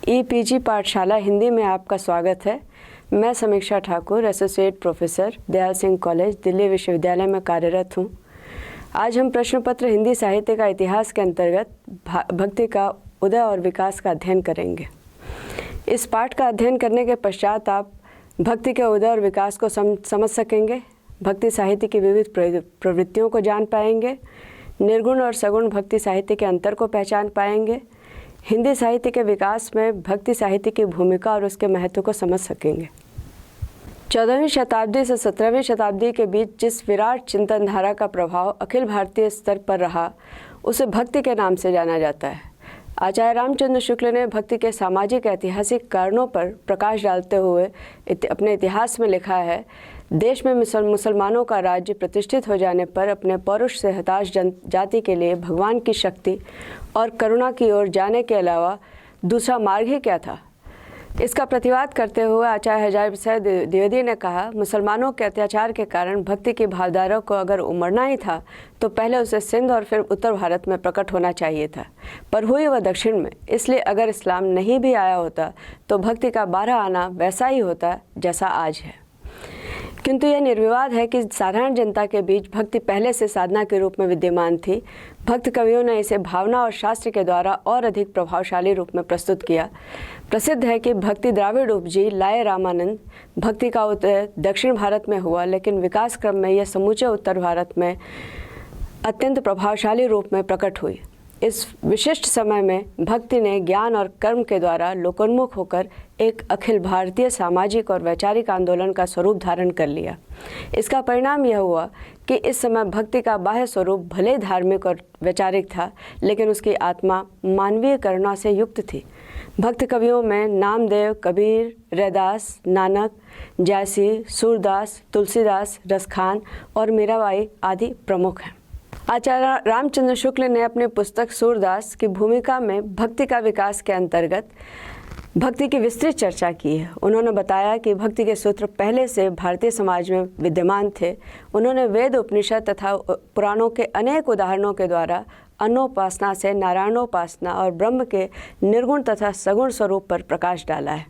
E-PG पाठशाला हिंदी में आपका स्वागत है। मैं समीक्षा Thakur, associate professor, Dayal Singh college, Delhi विश्वविद्यालय में कार्यरत हूँ। आज हम प्रश्न पत्र हिंदी साहित्य का इतिहास के अंतर्गत भक्ति का उदय और विकास का अध्ययन करेंगे। इस पाठ का अध्ययन करने के पश्चात आप भक्ति के उदय और विकास को समझ सकेंगे, भक्ति साहित्य की विविध प्रवृत्तियों को जान पाएंगे, निर्गुण और सगुण भक्ति साहित्य के अंतर को पहचान पाएंगे, हिंदी साहित्य के विकास में भक्ति साहित्य की भूमिका और उसके महत्व को समझ सकेंगे। 14वीं शताब्दी से 17वीं शताब्दी के बीच जिस विराट चिंतन धारा का प्रभाव अखिल भारतीय स्तर पर रहा, उसे भक्ति के नाम से जाना जाता है। आचार्य रामचंद्र शुक्ल ने भक्ति के सामाजिक ऐतिहासिक कारणों पर प्रकाश डालते हुए अपने इतिहास में लिखा है, देश में मुसलमानों का राज्य प्रतिष्ठित हो जाने पर अपने पौरुष से हताश जाति के लिए भगवान की शक्ति और करुणा की ओर जाने के अलावा दूसरा मार्ग ही क्या था। इसका प्रतिवाद करते हुए आचार्य हजारी प्रसाद द्विवेदी ने कहा, मुसलमानों के अत्याचार के कारण भक्ति की भावधारा को अगर उमड़ना ही था तो पहले उसे सिंध और फिर उत्तर भारत में प्रकट होना चाहिए था, पर हुई वह दक्षिण में। इसलिए अगर इस्लाम नहीं भी आया होता तो भक्ति का 12 आना वैसा ही होता जैसा आज है। किंतु यह निर्विवाद है कि साधारण जनता के बीच भक्ति पहले से साधना के रूप में विद्यमान थी। भक्त कवियों ने इसे भावना और शास्त्र के द्वारा और अधिक प्रभावशाली रूप में प्रस्तुत किया। प्रसिद्ध है कि भक्ति द्राविड़ उपजी, लाए रामानंद। भक्ति का उदय दक्षिण भारत में हुआ, लेकिन विकास क्रम में यह समूचे उत्तर भारत में अत्यंत प्रभावशाली रूप में प्रकट हुई। इस विशिष्ट समय में भक्ति ने ज्ञान और कर्म के द्वारा लोकोन्मुख होकर एक अखिल भारतीय सामाजिक और वैचारिक आंदोलन का स्वरूप धारण कर लिया। इसका परिणाम यह हुआ कि इस समय भक्ति का बाह्य स्वरूप भले धार्मिक और वैचारिक था, लेकिन उसकी आत्मा मानवीय करुणा से युक्त थी। भक्त कवियों में नामदेव, कबीर, रैदास, नानक, जयसी, सूरदास, तुलसीदास, रसखान और मीराबाई आदि प्रमुख हैं। आचार्य रामचंद्र शुक्ल ने अपनी पुस्तक सूरदास की भूमिका में भक्ति का विकास के अंतर्गत भक्ति की विस्तृत चर्चा की है। उन्होंने बताया कि भक्ति के सूत्र पहले से भारतीय समाज में विद्यमान थे। उन्होंने वेद, उपनिषद तथा पुराणों के अनेक उदाहरणों के द्वारा अन्नोपासना से नारायणोपासना और ब्रह्म के निर्गुण तथा सगुण स्वरूप पर प्रकाश डाला है।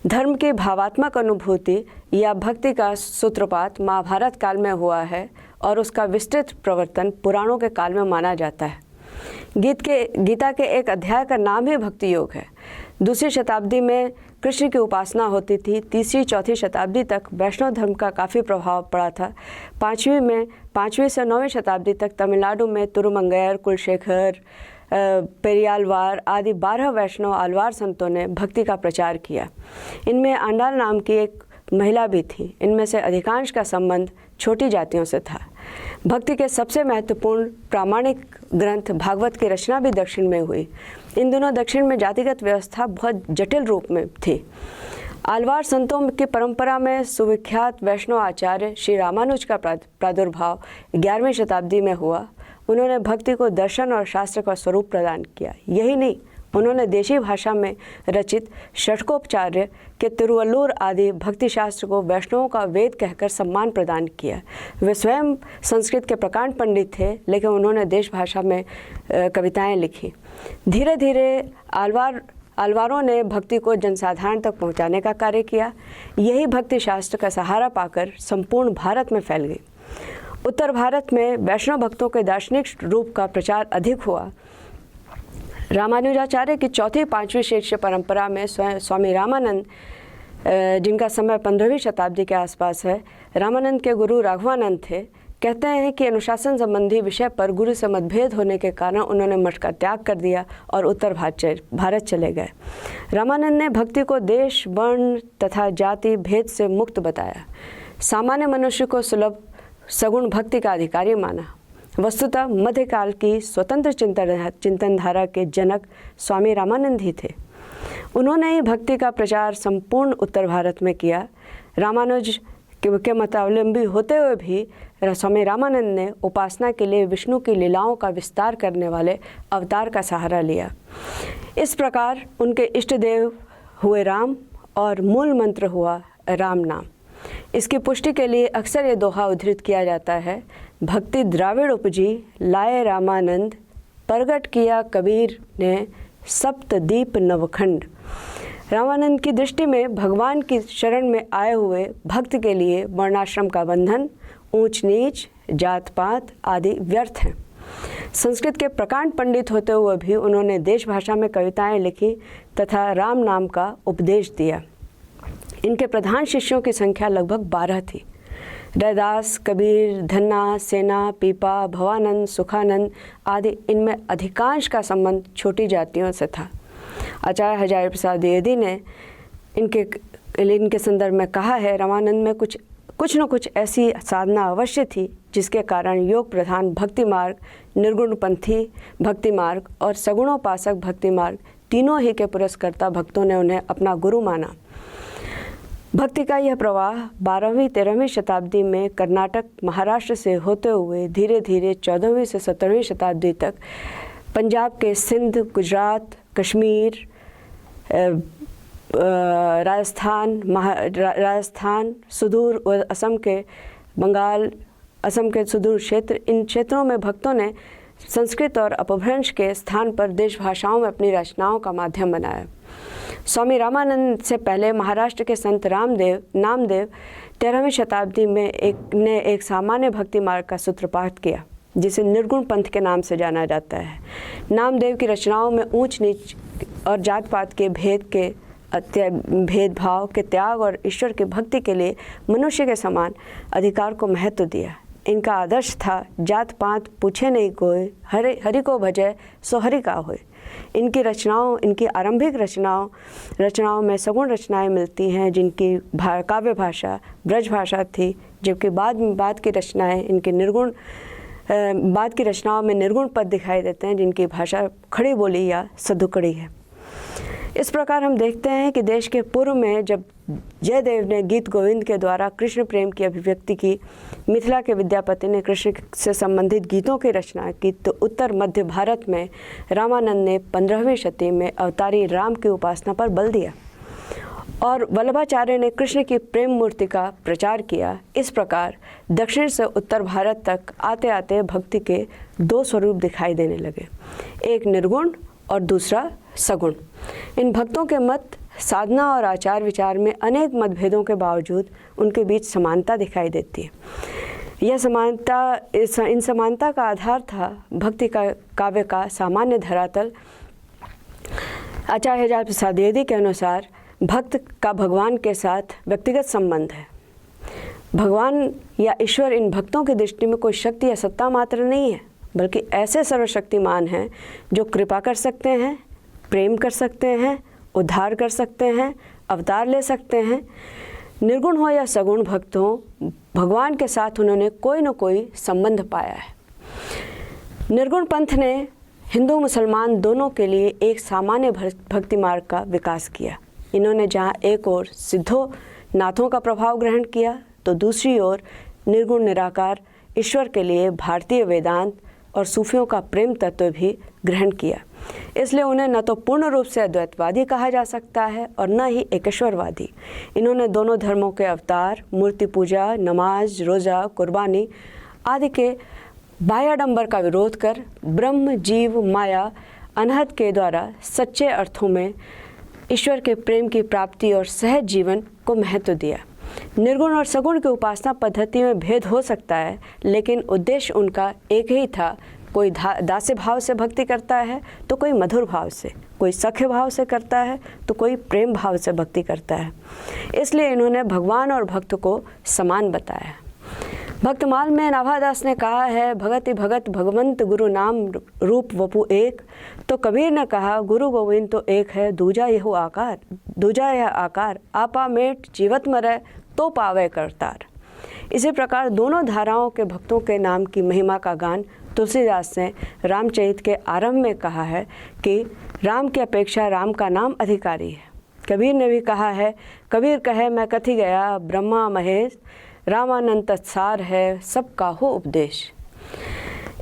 धर्म की भावात्मक अनुभूति या भक्ति का सूत्रपात महाभारत काल में हुआ है और उसका विस्तृत प्रवर्तन पुराणों के काल में माना जाता है। गीता के एक अध्याय का नाम ही भक्ति योग है। 2वीं शताब्दी में कृष्ण की उपासना होती थी। 3वीं 4वीं शताब्दी तक वैष्णव धर्म का काफ़ी प्रभाव पड़ा था। 5वीं से 9वीं शताब्दी तक तमिलनाडु में तिरुमंगैर, कुलशेखर, पेरियालवार आदि 12 वैष्णव आलवार संतों ने भक्ति का प्रचार किया। इनमें आंडाल नाम की एक महिला भी थी। इनमें से अधिकांश का संबंध छोटी जातियों से था। भक्ति के सबसे महत्वपूर्ण प्रामाणिक ग्रंथ भागवत की रचना भी दक्षिण में हुई। इन दिनों दक्षिण में जातिगत व्यवस्था बहुत जटिल रूप में थी। आलवार संतों की परंपरा में सुविख्यात वैष्णव आचार्य श्री रामानुज का प्रादुर्भाव 11वीं शताब्दी में हुआ। उन्होंने भक्ति को दर्शन और शास्त्र का स्वरूप प्रदान किया। यही नहीं, उन्होंने देशी भाषा में रचित षट्कोपचार्य के तिरुवल्लुर आदि भक्ति शास्त्र को वैष्णवों का वेद कहकर सम्मान प्रदान किया। वे स्वयं संस्कृत के प्रकांड पंडित थे, लेकिन उन्होंने देश भाषा में कविताएं लिखी। धीरे धीरे आलवारों ने भक्ति को जनसाधारण तक पहुंचाने का कार्य किया। यही भक्ति शास्त्र का सहारा पाकर संपूर्ण भारत में फैल गई। उत्तर भारत में वैष्णव भक्तों के दार्शनिक रूप का प्रचार अधिक हुआ। रामानुजाचार्य की 4वीं-5वीं शिष्य परंपरा में स्वामी रामानंद, जिनका समय 15वीं शताब्दी के आसपास है, रामानंद के गुरु राघवानंद थे। कहते हैं कि अनुशासन संबंधी विषय पर गुरु से मतभेद होने के कारण उन्होंने मठ का त्याग कर दिया और उत्तर भारत चले गए। रामानंद ने भक्ति को देश, वर्ण तथा जाति भेद से मुक्त बताया। सामान्य मनुष्य को सुलभ सगुण भक्ति का अधिकारी माना। वस्तुतः मध्यकाल की स्वतंत्र चिंतन धारा के जनक स्वामी रामानंद ही थे। उन्होंने ही भक्ति का प्रचार संपूर्ण उत्तर भारत में किया। रामानुज के मतावलंबी होते हुए भी स्वामी रामानंद ने उपासना के लिए विष्णु की लीलाओं का विस्तार करने वाले अवतार का सहारा लिया। इस प्रकार उनके इष्ट देव हुए राम और मूल मंत्र हुआ राम नाम। इसकी पुष्टि के लिए अक्सर ये दोहा उद्धृत किया जाता है, भक्ति द्राविड़ उपजी, लाए रामानंद, प्रगट किया कबीर ने सप्तदीप नवखंड। रामानंद की दृष्टि में भगवान की शरण में आए हुए भक्त के लिए वर्णाश्रम का बंधन, ऊंच नीच, जात पात आदि व्यर्थ हैं। संस्कृत के प्रकांड पंडित होते हुए भी उन्होंने देश भाषा में कविताएं लिखी तथा राम नाम का उपदेश दिया। इनके प्रधान शिष्यों की संख्या लगभग 12 थी। रैदास, कबीर, धन्ना, सेना, पीपा, भवानंद, सुखानंद आदि इनमें अधिकांश का संबंध छोटी जातियों से था। आचार्य हजारी प्रसाद द्विवेदी ने इनके संदर्भ में कहा है, रामानंद में कुछ न कुछ ऐसी साधना अवश्य थी जिसके कारण योग प्रधान भक्ति मार्ग, निर्गुणपंथी भक्ति मार्ग और सगुणोपासक भक्ति मार्ग तीनों ही के पुरस्कर्ता भक्तों ने उन्हें अपना गुरु माना। भक्ति का यह प्रवाह 12वीं-13वीं शताब्दी में कर्नाटक, महाराष्ट्र से होते हुए धीरे धीरे 14वीं से 17वीं शताब्दी तक पंजाब के सिंध, गुजरात, कश्मीर, राजस्थान, सुदूर असम के बंगाल, असम के सुदूर क्षेत्र, इन क्षेत्रों में भक्तों ने संस्कृत और अपभ्रंश के स्थान पर देश भाषाओं में अपनी रचनाओं का माध्यम बनाया। स्वामी रामानंद से पहले महाराष्ट्र के संत नामदेव 13वीं शताब्दी में एक सामान्य भक्ति मार्ग का सूत्रपात किया, जिसे निर्गुण पंथ के नाम से जाना जाता है। नामदेव की रचनाओं में ऊंच नीच और जात पात के भेदभाव के त्याग और ईश्वर की भक्ति के लिए मनुष्य के समान अधिकार को महत्व दिया। इनका आदर्श था, जात पात पूछे नहीं कोई, हरि को भजे सो हरि का होए। इनकी आरंभिक रचनाओं में सगुण रचनाएं मिलती हैं, जिनकी काव्य भाषा ब्रज भाषा थी, जबकि बाद की रचनाओं में निर्गुण पद दिखाई देते हैं, जिनकी भाषा खड़ी बोली या सधुकड़ी है। इस प्रकार हम देखते हैं कि देश के पूर्व में जब जयदेव ने गीत गोविंद के द्वारा कृष्ण प्रेम की अभिव्यक्ति की, मिथिला के विद्यापति ने कृष्ण से संबंधित गीतों की रचना की, तो उत्तर मध्य भारत में रामानंद ने 15वीं शती में अवतारी राम की उपासना पर बल दिया और वल्लभाचार्य ने कृष्ण की प्रेम मूर्ति का प्रचार किया। इस प्रकार दक्षिण से उत्तर भारत तक आते आते भक्ति के 2 स्वरूप दिखाई देने लगे, एक निर्गुण और दूसरा सगुण। इन भक्तों के मत, साधना और आचार विचार में अनेक मतभेदों के बावजूद उनके बीच समानता दिखाई देती है। इन समानता का आधार था भक्ति का काव्य का सामान्य धरातल। आचार्य हजारी प्रसाद द्विवेदी के अनुसार भक्त का भगवान के साथ व्यक्तिगत संबंध है। भगवान या ईश्वर इन भक्तों की दृष्टि में कोई शक्ति या सत्ता मात्र नहीं है, बल्कि ऐसे सर्वशक्तिमान हैं जो कृपा कर सकते हैं, प्रेम कर सकते हैं, उद्धार कर सकते हैं, अवतार ले सकते हैं। निर्गुण हो या सगुण भक्त हो, भगवान के साथ उन्होंने कोई न कोई संबंध पाया है। निर्गुण पंथ ने हिंदू मुसलमान दोनों के लिए एक सामान्य भक्ति मार्ग का विकास किया। इन्होंने जहाँ एक ओर सिद्धों नाथों का प्रभाव ग्रहण किया, तो दूसरी ओर निर्गुण निराकार ईश्वर के लिए भारतीय वेदांत और सूफियों का प्रेम तत्व भी ग्रहण किया। इसलिए उन्हें न तो पूर्ण रूप से अद्वैतवादी कहा जा सकता है और न ही एकेश्वरवादी। इन्होंने दोनों धर्मों के अवतार, मूर्ति पूजा, नमाज, रोज़ा, कुर्बानी आदि के बाह्याडंबर का विरोध कर ब्रह्म, जीव, माया, अनहद के द्वारा सच्चे अर्थों में ईश्वर के प्रेम की प्राप्ति और सहज जीवन को महत्व दिया। निर्गुण और सगुण की उपासना पद्धति में भेद हो सकता है, लेकिन उद्देश्य उनका एक ही था। कोई दास्य भाव से भक्ति करता है तो कोई मधुर भाव से, कोई सख्य भाव से करता है तो कोई प्रेम भाव से भक्ति करता है। इसलिए इन्होंने भगवान और भक्त को समान बताया। भक्तमाल में नाभादास ने कहा है, भगति भगत भगवंत गुरु नाम रूप वपु एक। तो कबीर ने कहा, गुरु गोविंद तो एक है, दूजा यह आकार आपा मेट जीवत मरै तो पावे करतार। इसी प्रकार दोनों धाराओं के भक्तों के नाम की महिमा का गान तुलसीदास ने रामचरित के आरंभ में कहा है कि राम की अपेक्षा राम का नाम अधिकारी है। कबीर ने भी कहा है, कबीर कहे मैं कथी गया ब्रह्मा महेश, रामानंद तत्सार है सबका हो उपदेश।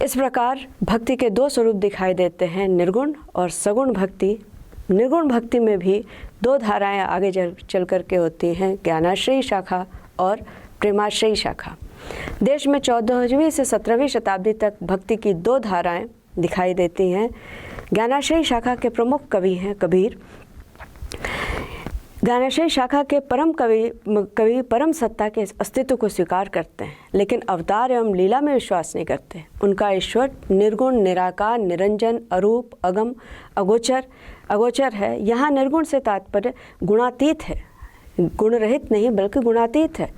इस प्रकार भक्ति के 2 स्वरूप दिखाई देते हैं, निर्गुण और सगुण भक्ति। निर्गुण भक्ति में भी 2 धाराएं आगे चल करके होती हैं, ज्ञानाश्रयी शाखा और प्रेमाश्रयी शाखा। देश में 14वीं से 17वीं शताब्दी तक भक्ति की 2 धाराएं दिखाई देती हैं, ज्ञानाश्रयी शाखा के प्रमुख कवि हैं कबीर। ज्ञानाश्रयी शाखा के परम कवि परम सत्ता के अस्तित्व को स्वीकार करते हैं, लेकिन अवतार एवं लीला में विश्वास नहीं करते। उनका ईश्वर निर्गुण, निराकार, निरंजन, अरूप, अगम, अगोचर है। यहाँ निर्गुण से तात्पर्य गुणातीत है, गुण रहित नहीं बल्कि गुणातीत है।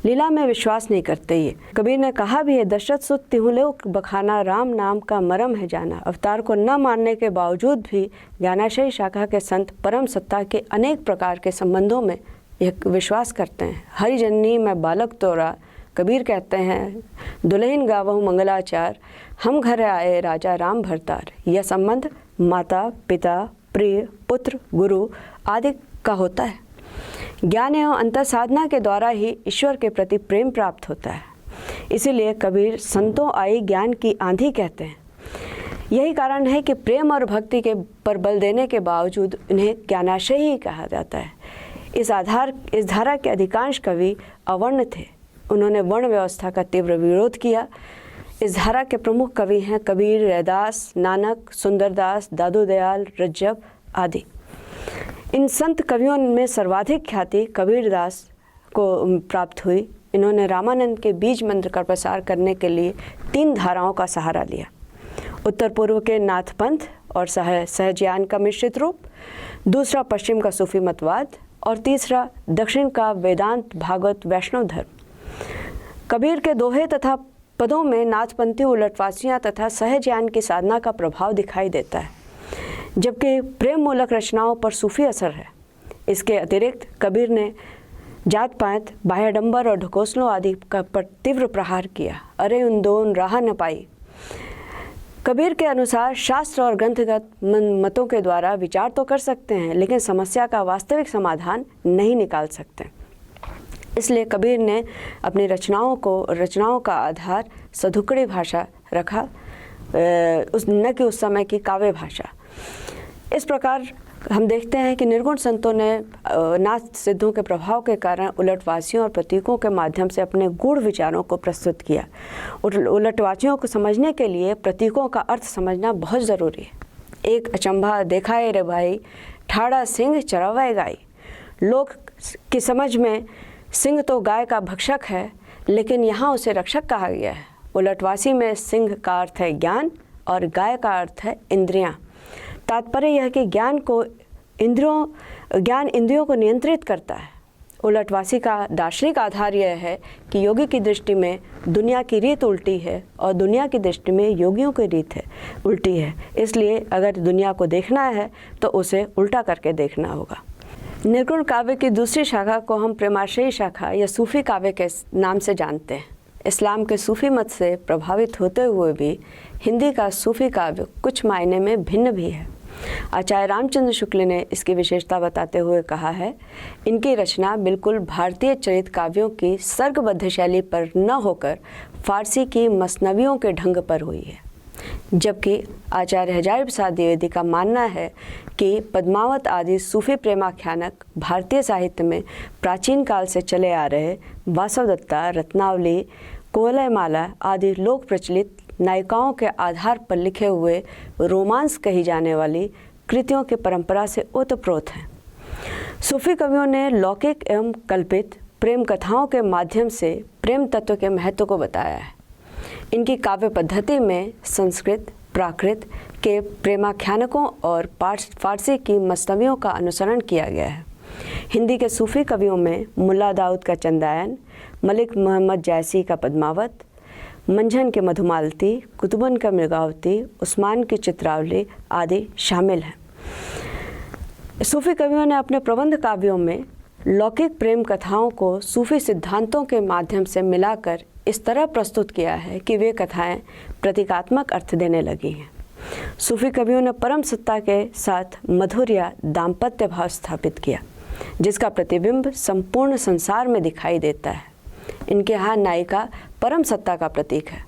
लीला में विश्वास नहीं करते। ये कबीर ने कहा भी है, दशरथ सुत तिहु लोक बखाना, राम नाम का मरम है जाना। अवतार को न मानने के बावजूद भी ज्ञानाश्रयी शाखा के संत परम सत्ता के अनेक प्रकार के संबंधों में यह विश्वास करते हैं। हरि जननी मैं बालक तोरा, कबीर कहते हैं, दुल्हन गावहु मंगलाचार, हम घर आए राजा राम भरतार। यह संबंध माता, पिता, प्रिय, पुत्र, गुरु आदि का होता है। ज्ञान एवं अंतर साधना के द्वारा ही ईश्वर के प्रति प्रेम प्राप्त होता है। इसीलिए कबीर संतों आई ज्ञान की आंधी कहते हैं। यही कारण है कि प्रेम और भक्ति के पर बल देने के बावजूद इन्हें ज्ञानाश्रयी ही कहा जाता है। इस धारा के अधिकांश कवि अवर्ण थे। उन्होंने वर्ण व्यवस्था का तीव्र विरोध किया। इस धारा के प्रमुख कवि हैं कबीर, रैदास, नानक, सुंदरदास, दादू दयाल, रज्जब आदि। इन संत कवियों में सर्वाधिक ख्याति कबीरदास को प्राप्त हुई। इन्होंने रामानंद के बीज मंत्र का प्रसार करने के लिए 3 धाराओं का सहारा लिया। उत्तर पूर्व के नाथपंथ और सहजयान का मिश्रित रूप, दूसरा पश्चिम का सूफी मतवाद और तीसरा दक्षिण का वेदांत, भागवत, वैष्णव धर्म। कबीर के दोहे तथा पदों में नाथपंथी उलटवासियाँ तथा सहजयान की साधना का प्रभाव दिखाई देता है, जबकि प्रेम मूलक रचनाओं पर सूफी असर है। इसके अतिरिक्त कबीर ने जात पात, बाह्यडंबर और ढकोसलों आदि का पर तीव्र प्रहार किया। अरे उन दोन राह न पाई। कबीर के अनुसार शास्त्र और ग्रंथगत मतों के द्वारा विचार तो कर सकते हैं, लेकिन समस्या का वास्तविक समाधान नहीं निकाल सकते। इसलिए कबीर ने अपनी रचनाओं का आधार सधुकड़ी भाषा रखा, न कि उस समय की काव्य भाषा। इस प्रकार हम देखते हैं कि निर्गुण संतों ने नाथ सिद्धों के प्रभाव के कारण उलटवासियों और प्रतीकों के माध्यम से अपने गूढ़ विचारों को प्रस्तुत किया। उलटवासियों को समझने के लिए प्रतीकों का अर्थ समझना बहुत ज़रूरी है। एक अचंभा देखा है रे भाई, ठाड़ा सिंह चरावे गाय। लोग की समझ में सिंह तो गाय का भक्षक है, लेकिन यहाँ उसे रक्षक कहा गया है। उलटवासी में सिंह का अर्थ है ज्ञान और गाय का अर्थ है इंद्रियाँ। तात्पर्य यह कि ज्ञान इंद्रियों को नियंत्रित करता है। उलटवासी का दार्शनिक आधार यह है कि योगी की दृष्टि में दुनिया की रीत उल्टी है और दुनिया की दृष्टि में योगियों की रीत उल्टी है। इसलिए अगर दुनिया को देखना है तो उसे उल्टा करके देखना होगा। निर्गुण काव्य की दूसरी शाखा को हम प्रेमाश्रयी शाखा या सूफी काव्य के नाम से जानते हैं। इस्लाम के सूफी मत से प्रभावित होते हुए भी हिंदी का सूफी काव्य कुछ मायने में भिन्न भी है। आचार्य रामचंद्र शुक्ल ने इसकी विशेषता बताते हुए कहा है, इनकी रचना बिल्कुल भारतीय चरित काव्यों की सर्गबद्ध शैली पर न होकर फारसी की मसनवियों के ढंग पर हुई है। जबकि आचार्य हजारी प्रसाद द्विवेदी का मानना है कि पद्मावत आदि सूफी प्रेमाख्यानक भारतीय साहित्य में प्राचीन काल से चले आ रहे वासवदत्ता, रत्नावली, कुवलयमाला आदि लोक प्रचलित नायिकाओं के आधार पर लिखे हुए रोमांस कही जाने वाली कृतियों की परंपरा से ओतप्रोत हैं। सूफी कवियों ने लौकिक एवं कल्पित प्रेम कथाओं के माध्यम से प्रेम तत्व के महत्व को बताया है। इनकी काव्य पद्धति में संस्कृत, प्राकृत के प्रेमाख्यानकों और फारसी की मसनवियों का अनुसरण किया गया है। हिंदी के सूफी कवियों में मुल्ला दाऊद का चंदायन, मलिक मोहम्मद जैसी का पद्मावत, मंझन के मधुमालती, कुतुबन का मृगावती, उस्मान की चित्रावली आदि शामिल हैं। सूफी कवियों ने अपने प्रबंध काव्यों में लौकिक प्रेम कथाओं को सूफी सिद्धांतों के माध्यम से मिलाकर इस तरह प्रस्तुत किया है कि वे कथाएं प्रतीकात्मक अर्थ देने लगी हैं। सूफी कवियों ने परम सत्ता के साथ मधुर या दाम्पत्य भाव स्थापित किया, जिसका प्रतिबिंब संपूर्ण संसार में दिखाई देता है। इनके यहाँ नायिका परम सत्ता का प्रतीक है,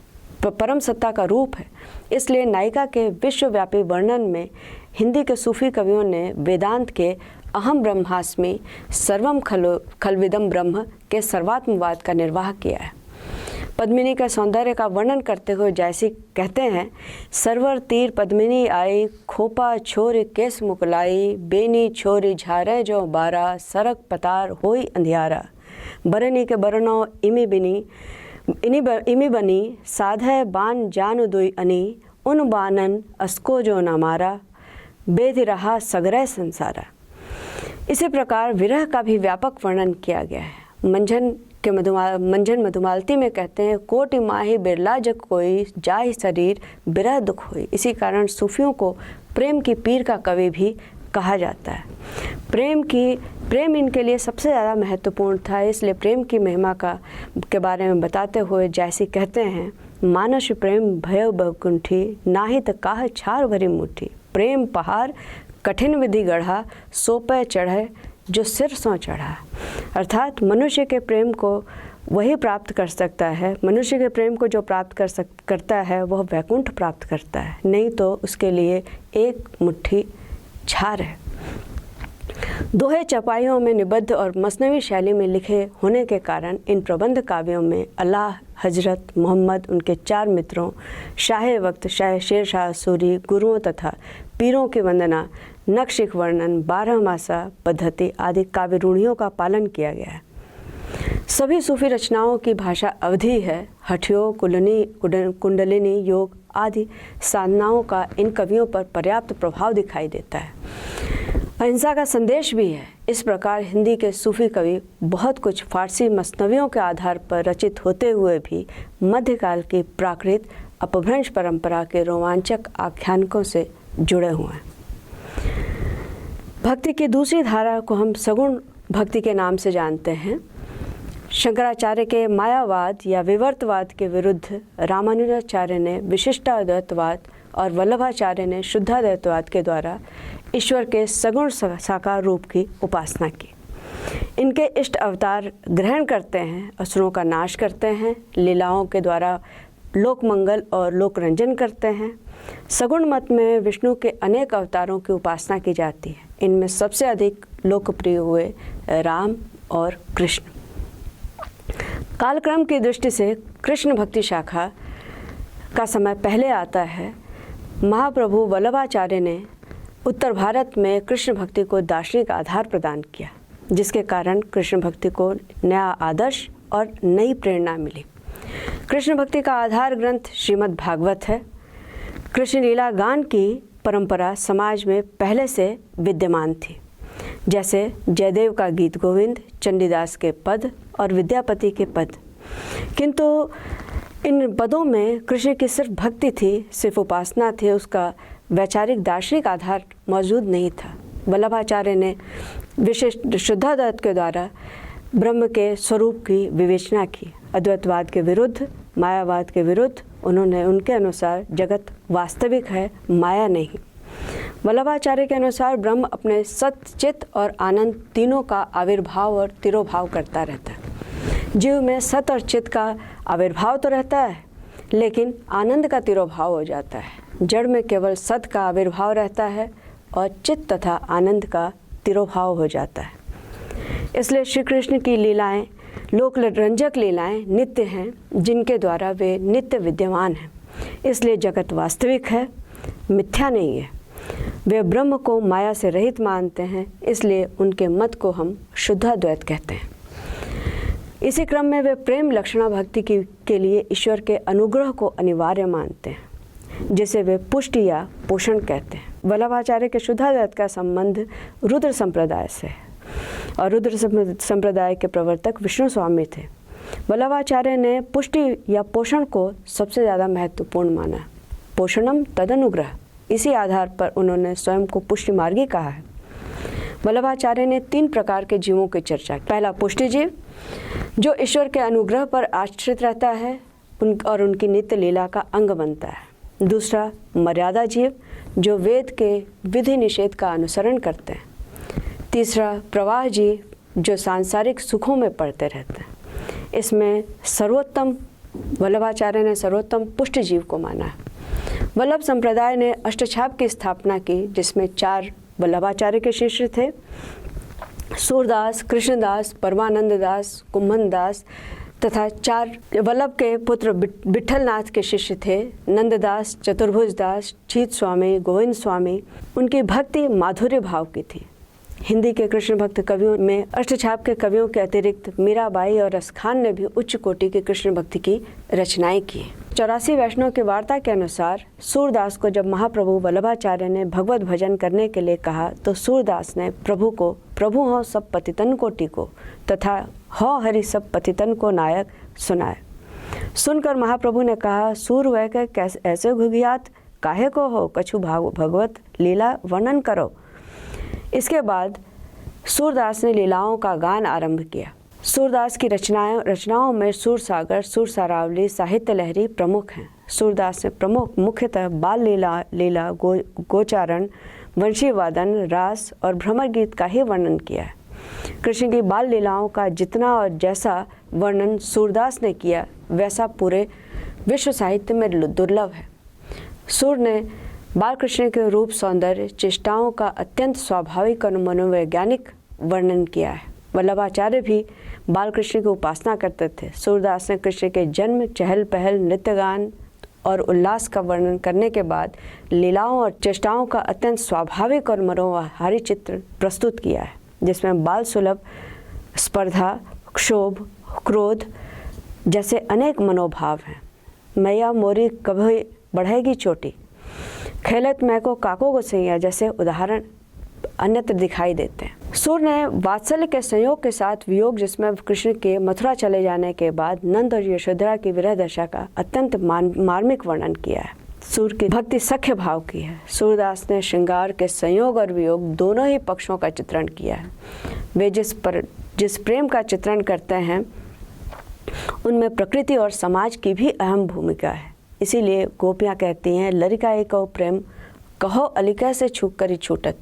परम सत्ता का रूप है। इसलिए नायिका के विश्वव्यापी वर्णन में हिंदी के सूफी कवियों ने वेदांत के अहम ब्रह्मास्मि सर्वम खलविदम ब्रह्म के सर्वात्मवाद का निर्वाह किया है। पद्मिनी का सौंदर्य का वर्णन करते हुए जैसी कहते हैं, सरवर तीर पद्मिनी आई, खोपा छोरी केस मुकलाई, बेनी छोरी झारे जो बारा, सरक पतार होई अंधियारा, बरनी के बरनो इमी बिनी इमी बनी, साधे बान जान दुई अनी, उन बानन अस्को जो न मारा, बेधि रहा सगरे संसारा। इसी प्रकार विरह का भी व्यापक वर्णन किया गया है। मंझन मधुमालती में कहते हैं, कोटि माही बिरला जग कोई, जाहि शरीर बिरह दुख होई। इसी कारण सूफियों को प्रेम की पीर का कवि भी कहा जाता है। प्रेम इनके लिए सबसे ज़्यादा महत्वपूर्ण था, इसलिए प्रेम की महिमा के बारे में बताते हुए जैसी कहते हैं, मानस प्रेम भय बहुकुंठी, नाहित काह छार भरी मुट्ठी, प्रेम पहाड़ कठिन विधि गढ़ा, सोपे चढ़े जो सिर सो चढ़ा। अर्थात मनुष्य के प्रेम को वही प्राप्त कर सकता है, मनुष्य के प्रेम को जो प्राप्त करता है वह वैकुंठ प्राप्त करता है, नहीं तो उसके लिए एक मुट्ठी छार है। दोहे चपाइयों में निबद्ध और मसनवी शैली में लिखे होने के कारण इन प्रबंध काव्यों में अल्लाह, हजरत मोहम्मद, उनके 4 मित्रों, शाह वक्त, शाह शेर शाह सूरी, गुरुओं तथा पीरों की वंदना, नक्शिक वर्णन, 12 मासा पद्धति आदि काव्य रूढ़ियों का पालन किया गया है। सभी सूफी रचनाओं की भाषा अवधि है। हठयोग, कुंडलिनी योग आदि साधनाओं का इन कवियों पर पर्याप्त प्रभाव दिखाई देता है। अहिंसा का संदेश भी है। इस प्रकार हिंदी के सूफी कवि बहुत कुछ फारसी मसनवियों के आधार पर रचित होते हुए भी मध्यकाल की प्राकृत अपभ्रंश परंपरा के रोमांचक आख्यानकों से जुड़े हुए हैं। भक्ति की दूसरी धारा को हम सगुण भक्ति के नाम से जानते हैं। शंकराचार्य के मायावाद या विवर्तवाद के विरुद्ध रामानुजाचार्य ने विशिष्टाद्वैतवाद और वल्लभाचार्य ने शुद्धाद्वैतवाद के द्वारा ईश्वर के सगुण साकार रूप की उपासना की। इनके इष्ट अवतार ग्रहण करते हैं, असुरों का नाश करते हैं, लीलाओं के द्वारा लोक मंगल और लोक रंजन करते हैं। सगुण मत में विष्णु के अनेक अवतारों की उपासना की जाती है। इनमें सबसे अधिक लोकप्रिय हुए राम और कृष्ण। कालक्रम की दृष्टि से कृष्ण भक्ति शाखा का समय पहले आता है। महाप्रभु वल्लभाचार्य ने उत्तर भारत में कृष्ण भक्ति को दार्शनिक आधार प्रदान किया, जिसके कारण कृष्ण भक्ति को नया आदर्श और नई प्रेरणा मिली। कृष्ण भक्ति का आधार ग्रंथ श्रीमद् भागवत है। कृष्ण लीला गान की परंपरा समाज में पहले से विद्यमान थी, जैसे जयदेव का गीत गोविंद, चंडीदास के पद और विद्यापति के पद। किंतु इन पदों में कृष्ण की सिर्फ भक्ति थी, सिर्फ उपासना थी, उसका वैचारिक दार्शनिक आधार मौजूद नहीं था। वल्लभाचार्य ने विशिष्ट शुद्धाद्वैत के द्वारा ब्रह्म के स्वरूप की विवेचना की। अद्वैतवाद के विरुद्ध, मायावाद के विरुद्ध उन्होंने उनके अनुसार जगत वास्तविक है, माया नहीं। वल्लभाचार्य के अनुसार ब्रह्म अपने सत्य, चित्त और आनंद तीनों का आविर्भाव और तिरोभाव करता रहता है। जीव में सत और चित्त का आविर्भाव तो रहता है, लेकिन आनंद का तिरोभाव हो जाता है। जड़ में केवल सत का आविर्भाव रहता है और चित्त तथा आनंद का तिरोभाव हो जाता है। इसलिए श्री कृष्ण की लीलाएं लोक रंजक लीलाएं नित्य हैं, जिनके द्वारा वे नित्य विद्यमान हैं। इसलिए जगत वास्तविक है, मिथ्या नहीं है। वे ब्रह्म को माया से रहित मानते हैं, इसलिए उनके मत को हम शुद्धाद्वैत कहते हैं। इसी क्रम में वे प्रेम लक्षणा भक्ति के लिए ईश्वर के अनुग्रह को अनिवार्य मानते हैं, जिसे वे पुष्टि या पोषण कहते हैं। वल्लभाचार्य के शुद्धाद्वैत का संबंध रुद्र संप्रदाय से है और रुद्र संप्रदाय के प्रवर्तक विष्णु स्वामी थे। वल्लभाचार्य ने पुष्टि या पोषण को सबसे ज़्यादा महत्वपूर्ण माना। पोषणम तदनुग्रह, इसी आधार पर उन्होंने स्वयं को पुष्टि मार्गी कहा है। वल्लभाचार्य ने 3 प्रकार के जीवों की चर्चा की। पहला पुष्टि जीव, जो ईश्वर के अनुग्रह पर आश्रित रहता है और उनकी नित्य लीला का अंग बनता है। दूसरा मर्यादा जीव, जो वेद के विधि निषेध का अनुसरण करते हैं। तीसरा प्रवाह जीव, जो सांसारिक सुखों में पड़ते रहते हैं। इसमें सर्वोत्तम वल्लभाचार्य ने सर्वोत्तम पुष्ट जीव को माना है। वल्लभ संप्रदाय ने अष्टछाप की स्थापना की, जिसमें 4 वल्लभाचार्य के शिष्य थे। सूरदास, कृष्णदास, परमानंद दास, कुम्भन दास, तथा 4 वल्लभ के पुत्र विठलनाथ के शिष्य थे, नंददास, चतुर्भुजदास, जीत स्वामी, गोविंद स्वामी। उनकी भक्ति माधुर्य भाव की थी। हिंदी के कृष्ण भक्त कवियों में अष्टछाप के कवियों के अतिरिक्त मीराबाई और रसखान ने भी उच्च कोटि की कृष्ण भक्ति की रचनाएं की। 84 वैष्णव की वार्ता के अनुसार सूरदास को जब महाप्रभु वल्लभाचार्य ने भगवत भजन करने के लिए कहा तो सूरदास ने प्रभु को प्रभु हो सब पतितन कोटि को तथा हो हरि सब पतितन को नायक सुनाए। सुनकर महाप्रभु ने कहा, सूर वह के कैसे ऐसे घुघियात काहे को हो, कछु भगवत लीला वर्णन करो। इसके बाद सूरदास ने लीलाओं का गान आरंभ किया। सूरदास की रचनाओं में सूरसागर, सूरसारावली, साहित्य लहरी प्रमुख हैं। सूरदास ने मुख्यतः बाल लीला, गोचारण, वंशी वादन, रास और भ्रमर गीत का ही वर्णन किया है। कृष्ण की बाल लीलाओं का जितना और जैसा वर्णन सूरदास ने किया वैसा पूरे विश्व साहित्य में दुर्लभ है। सूर ने बाल कृष्ण के रूप, सौंदर्य, चेष्टाओं का अत्यंत स्वाभाविक और मनोवैज्ञानिक वर्णन किया है। वल्लभाचार्य भी बाल कृष्ण की उपासना करते थे। सूरदास ने कृष्ण के जन्म, चहल पहल, नृत्य गान और उल्लास का वर्णन करने के बाद लीलाओं और चेष्टाओं का अत्यंत स्वाभाविक और मनोहारी चित्र प्रस्तुत किया है, जिसमें बाल सुलभ, स्पर्धा, क्षोभ, क्रोध जैसे अनेक मनोभाव हैं। मैया मोरी कभी बढ़ेगी चोटी, खेलत मैं को काको को सैया जैसे उदाहरण अन्यत्र दिखाई देते हैं। सूर ने वात्सल्य के संयोग के साथ वियोग, जिसमें कृष्ण के मथुरा चले जाने के बाद नंद और यशोधरा की विरह दशा का अत्यंत मार्मिक वर्णन किया है। सूर की भक्ति सख्य भाव की है। सूरदास ने श्रृंगार के संयोग और वियोग दोनों ही पक्षों का चित्रण किया है। वे जिस प्रेम का चित्रण करते हैं उनमें प्रकृति और समाज की भी अहम भूमिका है। इसीलिए गोपियाँ कहती हैं, लरिका एक प्रेम कहो अलिका से छूक करी छूटत,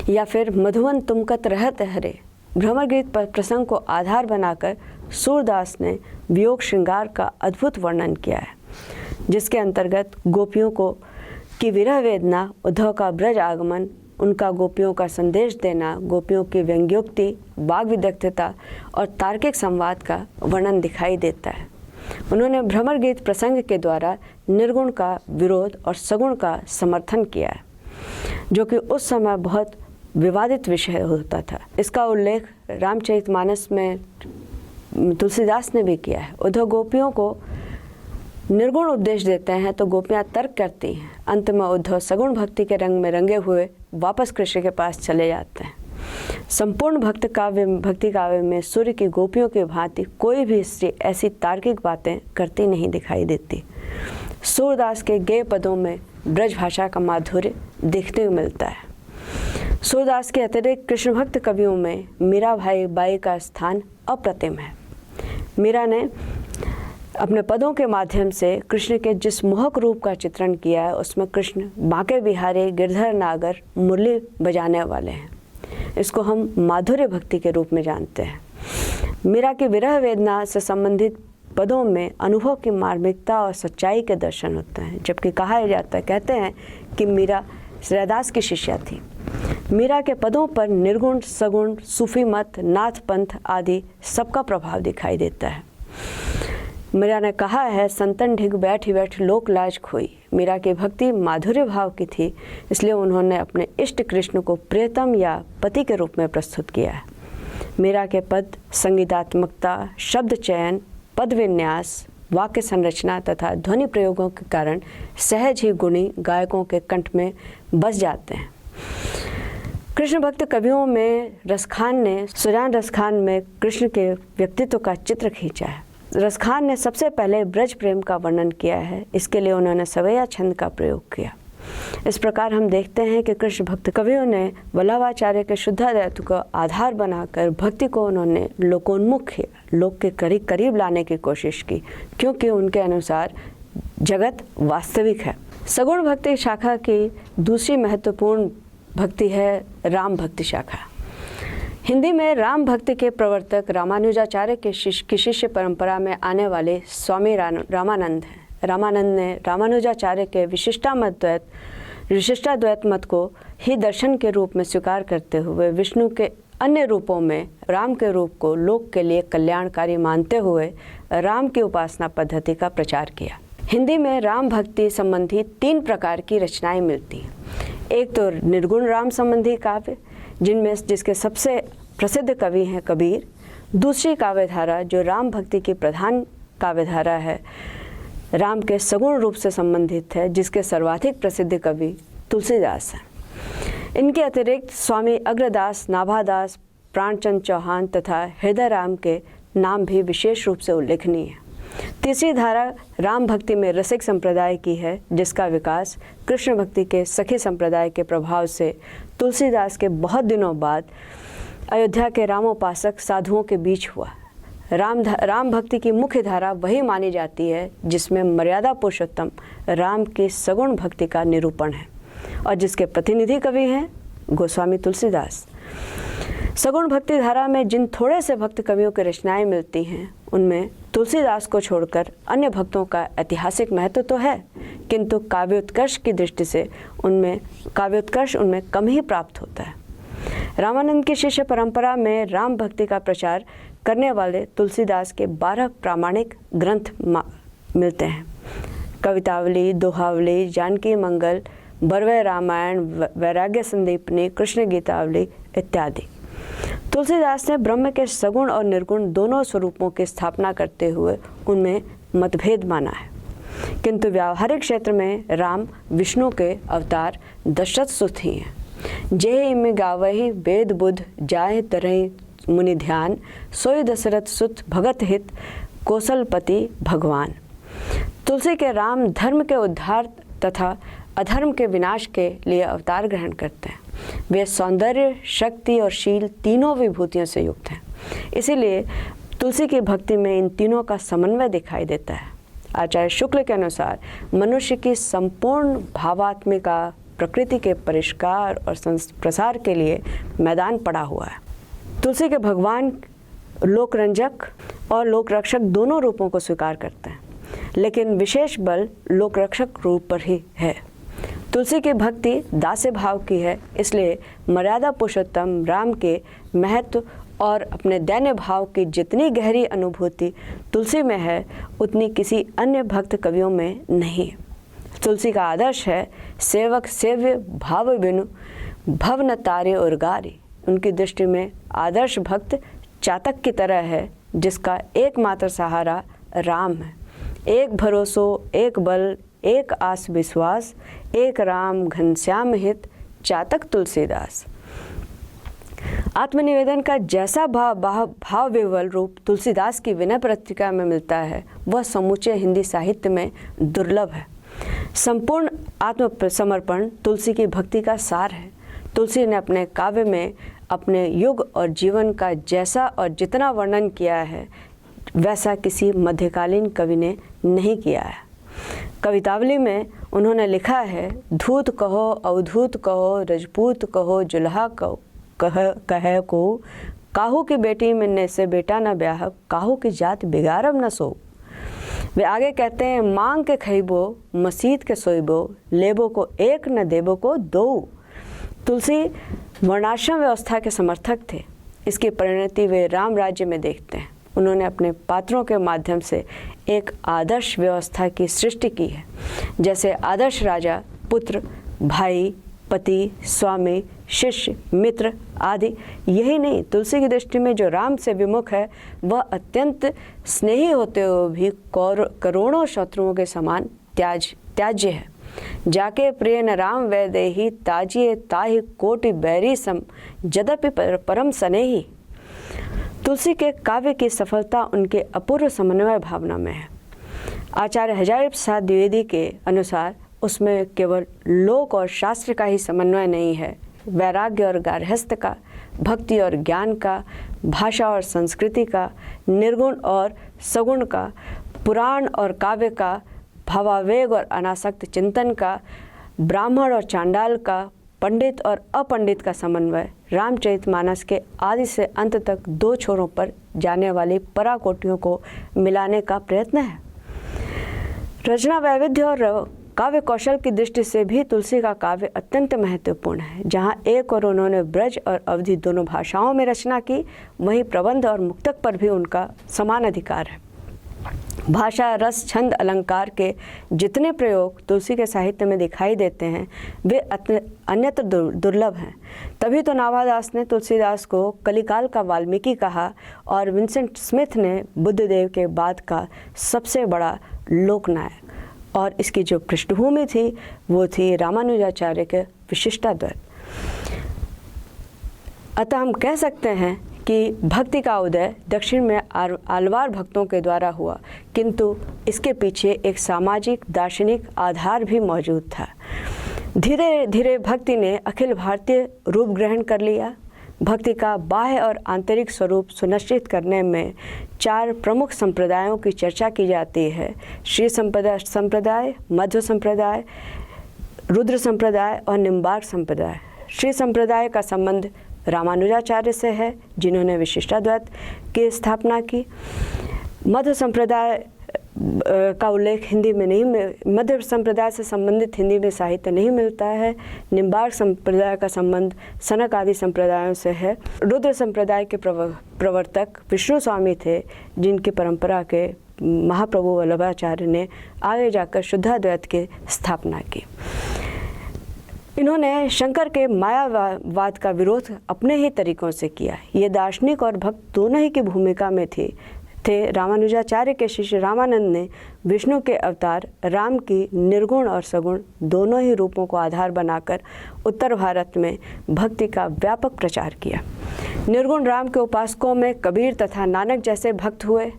या फिर मधुवन तुमकत रहत हरे। भ्रमर गीत पर प्रसंग को आधार बनाकर सूरदास ने वियोग श्रृंगार का अद्भुत वर्णन किया है, जिसके अंतर्गत गोपियों की विरह वेदना, उद्धव का ब्रज आगमन, उनका गोपियों का संदेश देना, गोपियों की व्यंग्योक्ति, वाग विदग्धता और तार्किक संवाद का वर्णन दिखाई देता है। उन्होंने भ्रमर गीत प्रसंग के द्वारा निर्गुण का विरोध और सगुण का समर्थन किया है, जो कि उस समय बहुत विवादित विषय होता था। इसका उल्लेख रामचरितमानस में तुलसीदास ने भी किया है। उद्धव गोपियों को निर्गुण उपदेश देते हैं तो गोपियाँ तर्क करती हैं। अंत में उद्धव सगुण भक्ति के रंग में रंगे हुए वापस कृष्ण के पास चले जाते हैं। संपूर्ण भक्ति काव्य में सूर्य की गोपियों की भांति कोई भी स्त्री ऐसी तार्किक बातें करती नहीं दिखाई देती। सूरदास के गेय पदों में ब्रज भाषा का माधुर्य देखने को मिलता है। सूरदास के अतिरिक्त कृष्ण भक्त कवियों में मीराबाई का स्थान अप्रतिम है। मीरा ने अपने पदों के माध्यम से कृष्ण के जिस मोहक रूप का चित्रण किया है उसमें कृष्ण बांके बिहारी, गिरधर नागर, मुरली बजाने वाले हैं। इसको हम माधुर्य भक्ति के रूप में जानते हैं। मीरा की विरह वेदना से संबंधित पदों में अनुभव की मार्मिकता और सच्चाई के दर्शन होते हैं, जबकि कहते हैं कि मीरा रैदास की शिष्या थी। मीरा के पदों पर निर्गुण, सगुण, सूफी मत, नाथ पंथ आदि सबका प्रभाव दिखाई देता है। मीरा ने कहा है, संतन ढिग बैठ बैठ लोक लाज खोई। मीरा की भक्ति माधुर्य भाव की थी, इसलिए उन्होंने अपने इष्ट कृष्ण को प्रियतम या पति के रूप में प्रस्तुत किया है। मीरा के पद संगीतात्मकता, शब्द चयन, पद विन्यास, वाक्य संरचना तथा ध्वनि प्रयोगों के कारण सहज ही गुणी गायकों के कंठ में बस जाते हैं। कृष्ण भक्त कवियों में सुजान रसखान में कृष्ण के व्यक्तित्व का चित्र खींचा है। रसखान ने सबसे पहले ब्रज प्रेम का वर्णन किया है। इसके लिए उन्होंने सवैया छंद का प्रयोग किया। इस प्रकार हम देखते हैं कि कृष्ण भक्त कवियों ने वल्लभाचार्य के शुद्धाद्वैत को आधार बनाकर भक्ति को उन्होंने लोकोन्मुख किया, लोक के करीब लाने की कोशिश की, क्योंकि उनके अनुसार जगत वास्तविक है। सगुण भक्ति शाखा की दूसरी महत्वपूर्ण भक्ति है राम भक्ति शाखा। हिंदी में राम भक्ति के प्रवर्तक रामानुजाचार्य के शिष्य परंपरा में आने वाले स्वामी रामानंद हैं। रामानंद ने रामानुजाचार्य के विशिष्टाद्वैत मत को ही दर्शन के रूप में स्वीकार करते हुए विष्णु के अन्य रूपों में राम के रूप को लोक के लिए कल्याणकारी मानते हुए राम की उपासना पद्धति का प्रचार किया। हिंदी में राम भक्ति संबंधी 3 प्रकार की रचनाएं मिलती हैं। एक तो निर्गुण राम संबंधी काव्य, जिसके सबसे प्रसिद्ध कवि हैं कबीर। दूसरी काव्यधारा जो राम भक्ति की प्रधान काव्यधारा है, राम के सगुण रूप से संबंधित है, जिसके सर्वाधिक प्रसिद्ध कवि तुलसीदास हैं। इनके अतिरिक्त स्वामी अग्रदास, नाभादास, प्राणचंद चौहान तथा हृदय राम के नाम भी विशेष रूप से उल्लेखनीय है। तीसरी धारा राम भक्ति में रसिक संप्रदाय की है, जिसका विकास कृष्ण भक्ति के सखी संप्रदाय के प्रभाव से तुलसीदास के बहुत दिनों बाद अयोध्या के रामोपासक साधुओं के बीच हुआ। राम भक्ति की मुख्य धारा वही मानी जाती है जिसमें मर्यादा पुरुषोत्तम राम की सगुण भक्ति का निरूपण है और जिसके प्रतिनिधि कवि हैं गोस्वामी तुलसीदास। सगुण भक्ति धारा में जिन थोड़े से भक्त कवियों की रचनाएं मिलती हैं, उनमें तुलसीदास को छोड़कर अन्य भक्तों का ऐतिहासिक महत्व तो है, किंतु काव्योत्कर्ष की दृष्टि से काव्योत्कर्ष उनमें कम ही प्राप्त होता है। रामानंद की शिष्य परंपरा में राम भक्ति का प्रचार करने वाले तुलसीदास के 12 प्रामाणिक ग्रंथ मिलते हैं। कवितावली, दोहावली, जानकी मंगल, बरवै रामायण, वैराग्य संदीपनी, कृष्ण गीतावली इत्यादि। तुलसीदास ने ब्रह्म के सगुण और निर्गुण दोनों स्वरूपों की स्थापना करते हुए उनमें मतभेद माना है, किंतु व्यावहारिक क्षेत्र में राम विष्णु के अवतार दशरथ सुत ही हैं। जेहि इम गावहि वेद बुध जाहि तरहि मुनि ध्यान, सोई दशरथ सुत भगत हित कौशलपति भगवान। तुलसी के राम धर्म के उद्धार तथा अधर्म के विनाश के लिए अवतार ग्रहण करते हैं। वे सौंदर्य, शक्ति और शील तीनों विभूतियों से युक्त हैं। इसीलिए तुलसी की भक्ति में इन तीनों का समन्वय दिखाई देता है। आचार्य शुक्ल के अनुसार मनुष्य की संपूर्ण भावात्मिका प्रकृति के परिष्कार और प्रसार के लिए मैदान पड़ा हुआ है। तुलसी के भगवान लोकरंजक और लोकरक्षक दोनों रूपों को स्वीकार करते हैं, लेकिन विशेष बल लोकरक्षक रूप पर ही है। तुलसी की भक्ति दास्य भाव की है, इसलिए मर्यादा पुरुषोत्तम राम के महत्व और अपने दैन्य भाव की जितनी गहरी अनुभूति तुलसी में है, उतनी किसी अन्य भक्त कवियों में नहीं। तुलसी का आदर्श है सेवक सेव्य भाव बिनु भव न तारे और गारी। उनकी दृष्टि में आदर्श भक्त चातक की तरह है, जिसका एकमात्र सहारा राम है। एक भरोसो, एक बल, एक आस विश्वास, एक राम घनश्याम हित, चातक तुलसीदास। आत्मनिवेदन का जैसा भाव विवल रूप तुलसीदास की विनय पत्रिका में मिलता है, वह समूचे हिंदी साहित्य में दुर्लभ है। संपूर्ण आत्मसमर्पण तुलसी की भक्ति का सार है। तुलसी ने अपने काव्य में अपने युग और जीवन का जैसा और जितना वर्णन किया है, वैसा किसी मध्यकालीन कवि ने नहीं किया है। कवितावली में उन्होंने लिखा है, धूत कहो, अवधूत कहो, रजपूत कहो, जुल्हा कहे को, काहू की बेटी मिलने से बेटा न ब्याह, काहू की जात बिगाड़ब न सो। वे आगे कहते हैं, मांग के खइबो, मसीत के सोइबो, लेबो को एक न देबो को दो। तुलसी वर्णाश्रम व्यवस्था के समर्थक थे। इसकी परिणति वे राम राज्य में देखते हैं। उन्होंने अपने पात्रों के माध्यम से एक आदर्श व्यवस्था की सृष्टि की है, जैसे आदर्श राजा, पुत्र, भाई, पति, स्वामी, शिष्य, मित्र आदि। यही नहीं, तुलसी की दृष्टि में जो राम से विमुख है, वह अत्यंत स्नेही होते हुए भी करोड़ों शत्रुओं के समान त्याज्य है। जाके प्रिय न राम वैदेही, ताजिए ताहि कोटि बैरी सम, जदपि परम स्नेही। तुलसी के काव्य की सफलता उनके अपूर्व समन्वय भावना में है। आचार्य हजारी प्रसाद द्विवेदी के अनुसार उसमें केवल लोक और शास्त्र का ही समन्वय नहीं है, वैराग्य और गार्हस्थ्य का, भक्ति और ज्ञान का, भाषा और संस्कृति का, निर्गुण और सगुण का, पुराण और काव्य का, भावावेग और अनासक्त चिंतन का, ब्राह्मण और चांडाल का, पंडित और अपंडित का समन्वय रामचरितमानस के आदि से अंत तक 2 छोरों पर जाने वाली पराकोटियों को मिलाने का प्रयत्न है। रचना वैविध्य और काव्य कौशल की दृष्टि से भी तुलसी का काव्य अत्यंत महत्वपूर्ण है। जहाँ एक और उन्होंने ब्रज और अवधी दोनों भाषाओं में रचना की, वहीं प्रबंध और मुक्तक पर भी उनका समान अधिकार है। भाषा, रस, छंद, अलंकार के जितने प्रयोग तुलसी के साहित्य में दिखाई देते हैं वे अन्यत्र दुर्लभ हैं। तभी तो नाभादास ने तुलसीदास को कलिकाल का वाल्मीकि कहा और विंसेंट स्मिथ ने बुद्धदेव के बाद का सबसे बड़ा लोकनायक। और इसकी जो पृष्ठभूमि थी वो थी रामानुजाचार्य के विशिष्टाद्वैत। अतः हम कह सकते हैं कि भक्ति का उदय दक्षिण में आलवार भक्तों के द्वारा हुआ, किंतु इसके पीछे एक सामाजिक दार्शनिक आधार भी मौजूद था। धीरे धीरे भक्ति ने अखिल भारतीय रूप ग्रहण कर लिया। भक्ति का बाह्य और आंतरिक स्वरूप सुनिश्चित करने में 4 प्रमुख संप्रदायों की चर्चा की जाती है: श्री संप्रदाय, मध्व संप्रदाय, रुद्र संप्रदाय और निम्बार्क संप्रदाय। श्री संप्रदाय का संबंध रामानुजाचार्य से है, जिन्होंने विशिष्टाद्वैत की स्थापना की। मध्व संप्रदाय का उल्लेख हिंदी में नहीं, मध्य संप्रदाय से संबंधित हिंदी में साहित्य नहीं मिलता है। निम्बार्क संप्रदाय का संबंध सनक आदि संप्रदायों से है। रुद्र संप्रदाय के प्रवर्तक विष्णु स्वामी थे, जिनकी परंपरा के महाप्रभु वल्लभाचार्य ने आगे जाकर शुद्धाद्वैत की स्थापना की। इन्होंने शंकर के मायावाद का विरोध अपने ही तरीकों से किया। ये दार्शनिक और भक्त दोनों ही की भूमिका में थे। रामानुजाचार्य के शिष्य रामानंद ने विष्णु के अवतार राम की निर्गुण और सगुण दोनों ही रूपों को आधार बनाकर उत्तर भारत में भक्ति का व्यापक प्रचार किया। निर्गुण राम के उपासकों में कबीर तथा नानक जैसे भक्त हुए।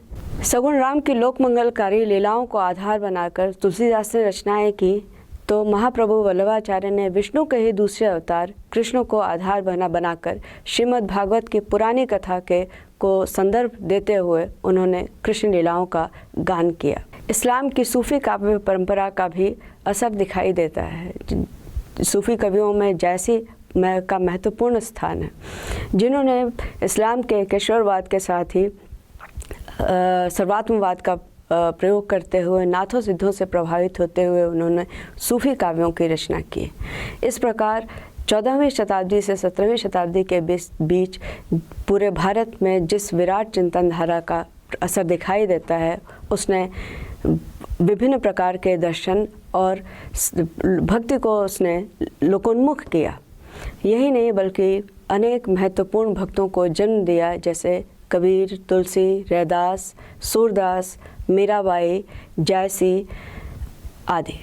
सगुण राम की लोकमंगलकारी लीलाओं को आधार बनाकर तुलसीदास ने रचनाएं की, तो महाप्रभु वल्लभाचार्य ने विष्णु के ही दूसरे अवतार कृष्ण को आधार बनाकर श्रीमद् भागवत की पुरानी कथा को संदर्भ देते हुए उन्होंने कृष्ण लीलाओं का गान किया। इस्लाम की सूफी काव्य परंपरा का भी असर दिखाई देता है। सूफी कवियों में जैसी का महत्वपूर्ण स्थान है, जिन्होंने इस्लाम के केशववाद के साथ ही सर्वात्मवाद का प्रयोग करते हुए नाथों सिद्धों से प्रभावित होते हुए उन्होंने सूफी काव्यों की रचना की। इस प्रकार 14वीं शताब्दी से 17वीं शताब्दी के बीच पूरे भारत में जिस विराट चिंतन धारा का असर दिखाई देता है, उसने विभिन्न प्रकार के दर्शन और भक्ति को उसने लोकोन्मुख किया। यही नहीं बल्कि अनेक महत्वपूर्ण भक्तों को जन्म दिया, जैसे कबीर, तुलसी, रैदास, सूरदास, मीराबाई, जायसी आदि।